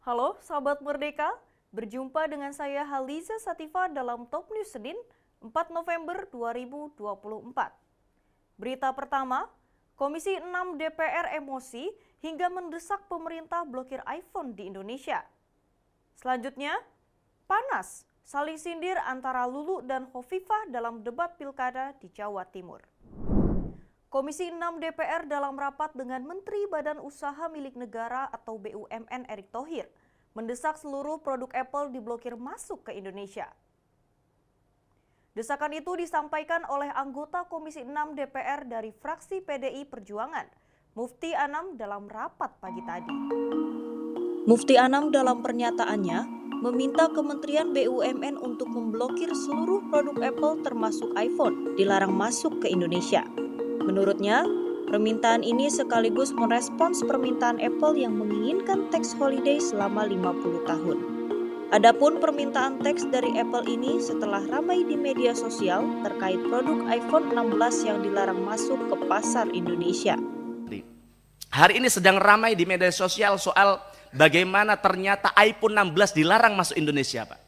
Halo sahabat Merdeka, berjumpa dengan saya Haliza Sativa dalam Top News Senin 4 November 2024. Berita pertama, Komisi 6 DPR emosi hingga mendesak pemerintah blokir iPhone di Indonesia. Selanjutnya, panas saling sindir antara Lulu dan Hovifah dalam debat pilkada di Jawa Timur. Komisi 6 DPR dalam rapat dengan Menteri Badan Usaha Milik Negara atau BUMN Erick Thohir mendesak seluruh produk Apple diblokir masuk ke Indonesia. Desakan itu disampaikan oleh anggota Komisi 6 DPR dari fraksi PDI Perjuangan, Mufti Anam dalam rapat pagi tadi. Mufti Anam dalam pernyataannya meminta Kementerian BUMN untuk memblokir seluruh produk Apple termasuk iPhone dilarang masuk ke Indonesia. Menurutnya, permintaan ini sekaligus merespons permintaan Apple yang menginginkan tax holiday selama 50 tahun. Adapun permintaan tax dari Apple ini setelah ramai di media sosial terkait produk iPhone 16 yang dilarang masuk ke pasar Indonesia. Hari ini sedang ramai di media sosial soal bagaimana ternyata iPhone 16 dilarang masuk Indonesia, Pak.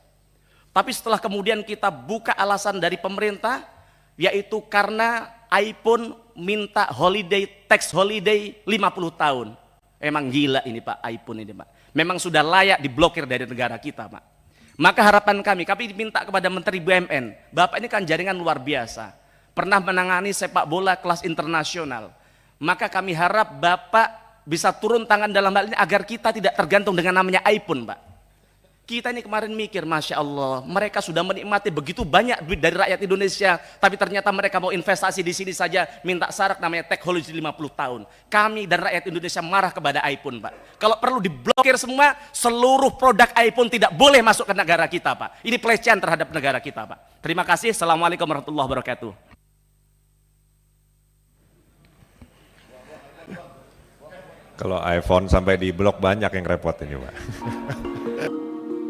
Tapi setelah kemudian kita buka alasan dari pemerintah, yaitu karena iPhone minta tax holiday 50 tahun. Emang gila ini Pak, iPhone ini Pak. Memang sudah layak diblokir dari negara kita Pak. Maka harapan kami minta kepada Menteri BUMN, Bapak ini kan jaringan luar biasa, pernah menangani sepak bola kelas internasional. Maka kami harap Bapak bisa turun tangan dalam hal ini agar kita tidak tergantung dengan namanya iPhone Pak. Kita ini kemarin mikir, Masya Allah, mereka sudah menikmati begitu banyak duit dari rakyat Indonesia, tapi ternyata mereka mau investasi di sini saja, minta syarat namanya tax holiday 50 tahun. Kami dan rakyat Indonesia marah kepada iPhone, Pak. Kalau perlu diblokir semua, seluruh produk iPhone tidak boleh masuk ke negara kita, Pak. Ini pelecehan terhadap negara kita, Pak. Terima kasih. Assalamualaikum warahmatullahi wabarakatuh. Kalau iPhone sampai diblok banyak yang repot ini, Pak.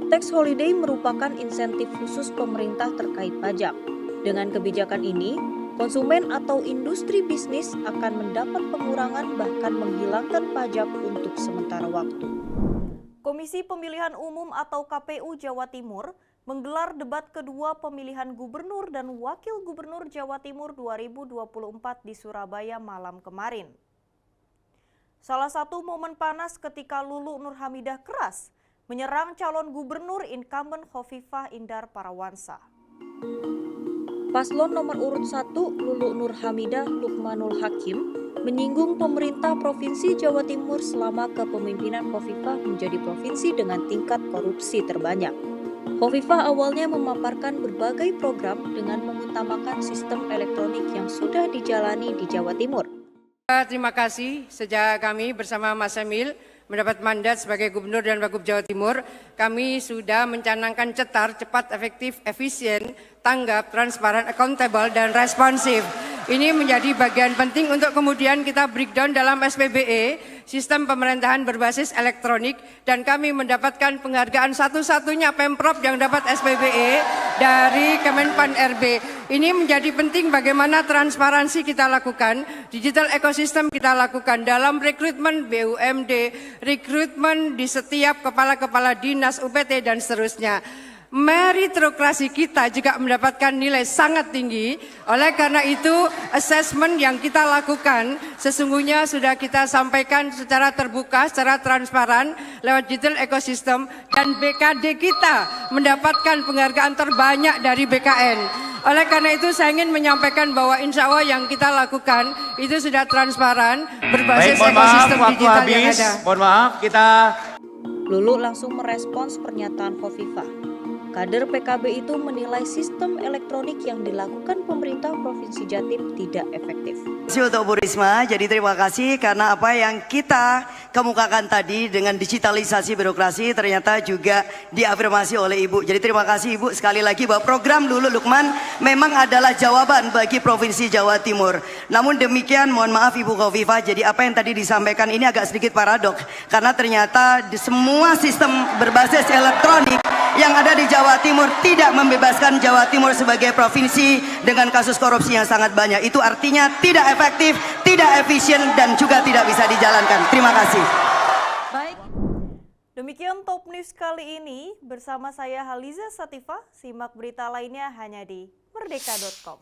Tax holiday merupakan insentif khusus pemerintah terkait pajak. Dengan kebijakan ini, konsumen atau industri bisnis akan mendapat pengurangan bahkan menghilangkan pajak untuk sementara waktu. Komisi Pemilihan Umum atau KPU Jawa Timur menggelar debat kedua pemilihan gubernur dan wakil gubernur Jawa Timur 2024 di Surabaya malam kemarin. Salah satu momen panas ketika Lulu Nur Hamidah keras menyerang calon gubernur incumbent Hovifah Indar Parawansa. Paslon nomor urut 1 Lulu Nur Hamidah Lukmanul Hakim menyinggung pemerintah Provinsi Jawa Timur selama kepemimpinan Hovifah menjadi provinsi dengan tingkat korupsi terbanyak. Hovifah awalnya memaparkan berbagai program dengan mengutamakan sistem elektronik yang sudah dijalani di Jawa Timur. Terima kasih, sejak kami bersama Mas Emil mendapat mandat sebagai Gubernur dan Wagub Jawa Timur, kami sudah mencanangkan cetar, cepat, efektif, efisien, tanggap, transparan, accountable, dan responsif. Ini menjadi bagian penting untuk kemudian kita breakdown dalam SPBE, sistem pemerintahan berbasis elektronik, dan kami mendapatkan penghargaan satu-satunya Pemprov yang dapat SPBE dari Kemenpan RB. Ini menjadi penting bagaimana transparansi kita lakukan, digital ekosistem kita lakukan dalam rekrutmen BUMD, rekrutmen di setiap kepala-kepala dinas, UPT, dan seterusnya. Meritokrasi kita juga mendapatkan nilai sangat tinggi. Oleh karena itu, assessment yang kita lakukan sesungguhnya sudah kita sampaikan secara terbuka, secara transparan lewat digital ekosistem, dan BKD kita mendapatkan penghargaan terbanyak dari BKN. Oleh karena itu saya ingin menyampaikan bahwa insya Allah yang kita lakukan itu sudah transparan berbasis ekosistem digital yang ada. Mohon maaf, kita... Lulu langsung merespons pernyataan Hovifah. Kader PKB itu menilai sistem elektronik yang dilakukan pemerintah Provinsi Jatim tidak efektif. Terima kasih untuk Bu Risma, jadi terima kasih karena apa yang kita kemukakan tadi dengan digitalisasi birokrasi ternyata juga diafirmasi oleh Ibu. Jadi terima kasih Ibu sekali lagi bahwa program Lulu Lukman memang adalah jawaban bagi Provinsi Jawa Timur. Namun demikian mohon maaf Ibu Hovifah, jadi apa yang tadi disampaikan ini agak sedikit paradok. Karena ternyata di semua sistem berbasis elektronik yang ada di Jawa Timur tidak membebaskan Jawa Timur sebagai provinsi dengan kasus korupsi yang sangat banyak. Itu artinya tidak efektif, tidak efisien, dan juga tidak bisa dijalankan. Terima kasih. Demikian Top News kali ini, bersama saya Haliza Satifah. Simak berita lainnya hanya di merdeka.com.